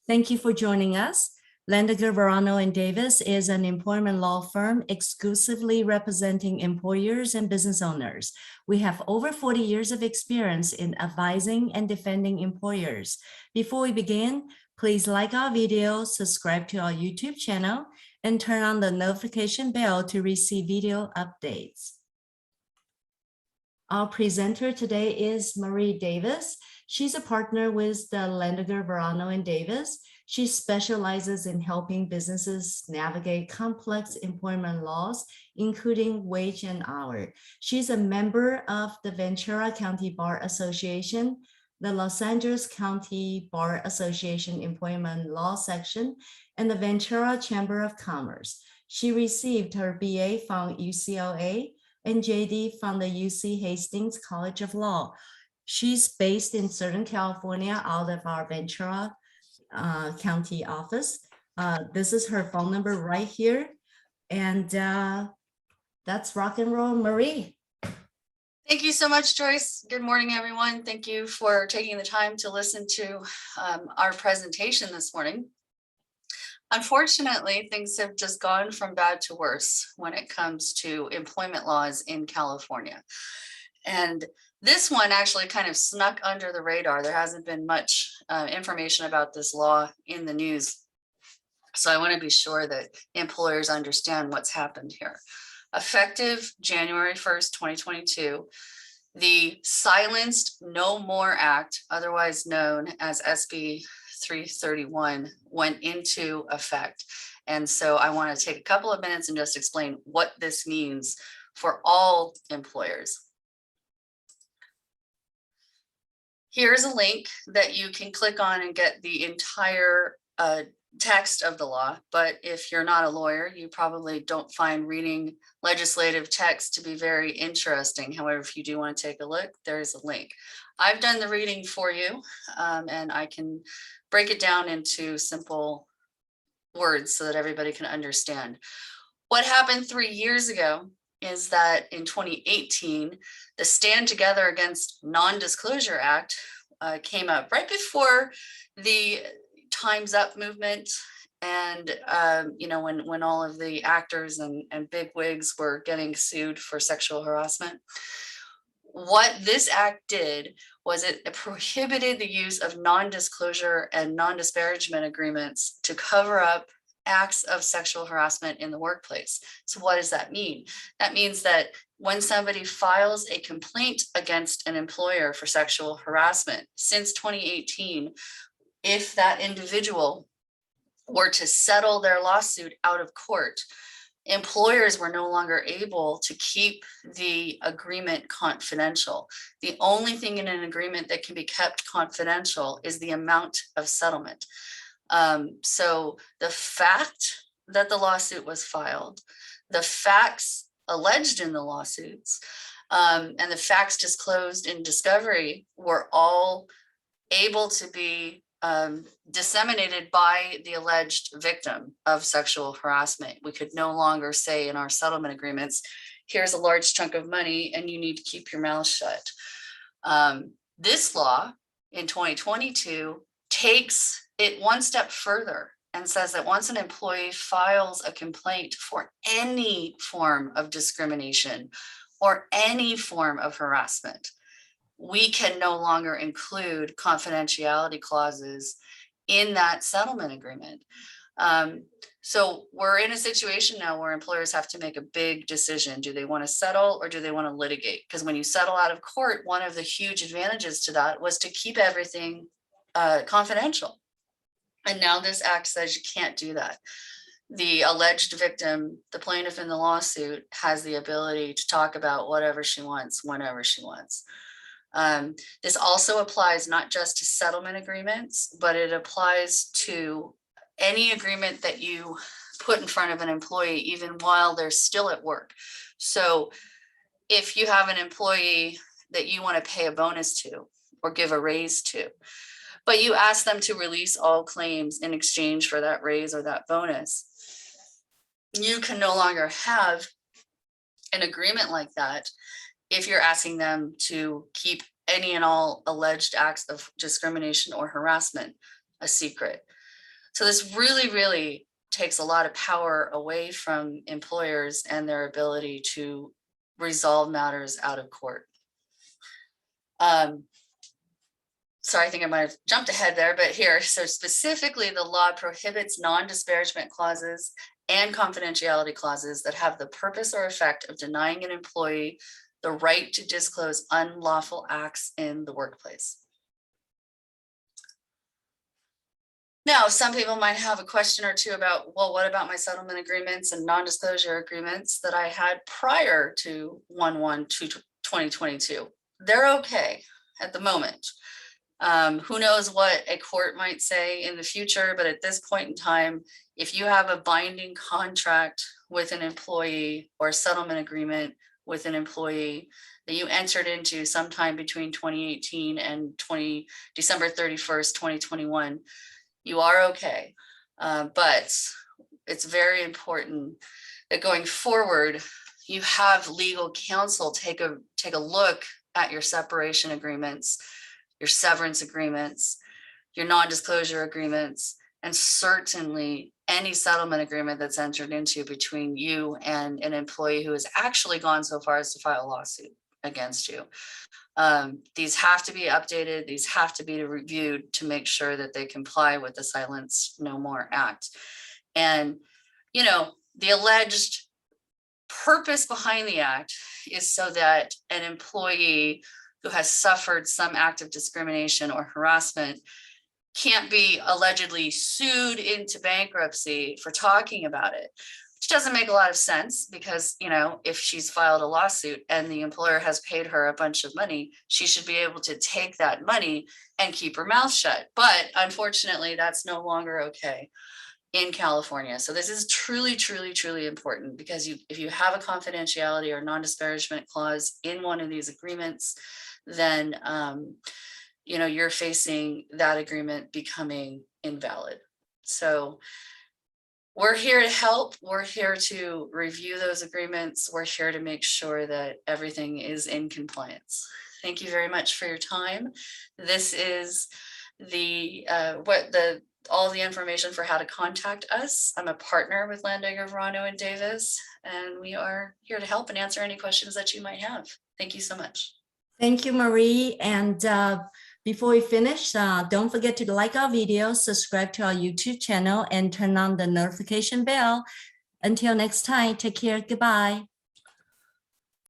Thank you for joining us. Landeger, Verano & Davis is an employment law firm exclusively representing employers and business owners. We have over 40 years of experience in advising and defending employers. Before we begin, please like our video, subscribe to our YouTube channel, and turn on the notification bell to receive video updates. Our presenter today is Marie Davis. She's a partner with the Landeger, Verano & Davis. She specializes in helping businesses navigate complex employment laws, including wage and hour. She's a member of the Ventura County Bar Association, the Los Angeles County Bar Association Employment Law Section, and the Ventura Chamber of Commerce. She received her BA from UCLA and JD from the UC Hastings College of Law. She's based in Southern California out of our Ventura County office. This is her phone number right here. And that's rock and roll, Marie. Thank you so much, Joyce. Good morning, everyone. Thank you for taking the time to listen to our presentation this morning. Unfortunately, things have just gone from bad to worse when it comes to employment laws in California. And this one actually kind of snuck under the radar. There hasn't been much information about this law in the news. So I want to be sure that employers understand what's happened here. Effective January 1st, 2022, the Silenced No More Act, otherwise known as SB 331, went into effect. And so I want to take a couple of minutes and just explain what this means for all employers. Here's a link that you can click on and get the entire text of the law. But if you're not a lawyer, you probably don't find reading legislative text to be very interesting. However, if you do want to take a look, there's a link. I've done the reading for you, and I can break it down into simple words so that everybody can understand. What happened 3 years ago is that in 2018, the Stand Together Against Non-Disclosure Act came up right before the Time's Up movement. And, when all of the actors and bigwigs were getting sued for sexual harassment. What this act did was it prohibited the use of non-disclosure and non-disparagement agreements to cover up acts of sexual harassment in the workplace. So what does that mean? That means that when somebody files a complaint against an employer for sexual harassment since 2018, if that individual were to settle their lawsuit out of court, employers were no longer able to keep the agreement confidential. The only thing in an agreement that can be kept confidential is the amount of settlement. So the fact that the lawsuit was filed, the facts alleged in the lawsuits, and the facts disclosed in discovery were all able to be disseminated by the alleged victim of sexual harassment. We could no longer say in our settlement agreements, here's a large chunk of money and you need to keep your mouth shut. This law in 2022 takes it one step further and says that once an employee files a complaint for any form of discrimination or any form of harassment, we can no longer include confidentiality clauses in that settlement agreement. So we're in a situation now where employers have to make a big decision. Do they want to settle or do they want to litigate? Because when you settle out of court, one of the huge advantages to that was to keep everything confidential. And now this act says you can't do that. The alleged victim, the plaintiff in the lawsuit, has the ability to talk about whatever she wants, whenever she wants. This also applies not just to settlement agreements, but it applies to any agreement that you put in front of an employee, even while they're still at work. So if you have an employee that you want to pay a bonus to or give a raise to, but you ask them to release all claims in exchange for that raise or that bonus, you can no longer have an agreement like that if you're asking them to keep any and all alleged acts of discrimination or harassment a secret. So this really, really takes a lot of power away from employers and their ability to resolve matters out of court. Sorry, I think I might have jumped ahead there, but here, so specifically the law prohibits non-disparagement clauses and confidentiality clauses that have the purpose or effect of denying an employee the right to disclose unlawful acts in the workplace. Now, some people might have a question or two about, well, what about my settlement agreements and non-disclosure agreements that I had prior to 1/1/2022? They're okay at the moment. Who knows what a court might say in the future, but at this point in time, if you have a binding contract with an employee or a settlement agreement with an employee that you entered into sometime between 2018 and December 31st, 2021, you are okay. But it's very important that going forward, you have legal counsel take a look at your separation agreements, your severance agreements, your non-disclosure agreements, and certainly any settlement agreement that's entered into between you and an employee who has actually gone so far as to file a lawsuit against you. These have to be updated. These have to be reviewed to make sure that they comply with the Silence No More Act. And, you know, the alleged purpose behind the act is so that an employee who has suffered some act of discrimination or harassment can't be allegedly sued into bankruptcy for talking about it, which doesn't make a lot of sense because, you know, if she's filed a lawsuit and the employer has paid her a bunch of money, she should be able to take that money and keep her mouth shut. But unfortunately, that's no longer okay in California. So this is truly, truly, truly important because if you have a confidentiality or non-disparagement clause in one of these agreements, then you know, you're facing that agreement becoming invalid. So we're here to help. We're here to review those agreements. We're here to make sure that everything is in compliance. Thank you very much for your time. This is all the information for how to contact us. I'm a partner with Landeger, Verano, and Davis, and we are here to help and answer any questions that you might have. Thank you so much. Thank you, Marie. And before we finish, don't forget to like our video, subscribe to our YouTube channel, and turn on the notification bell. Until next time, take care. Goodbye.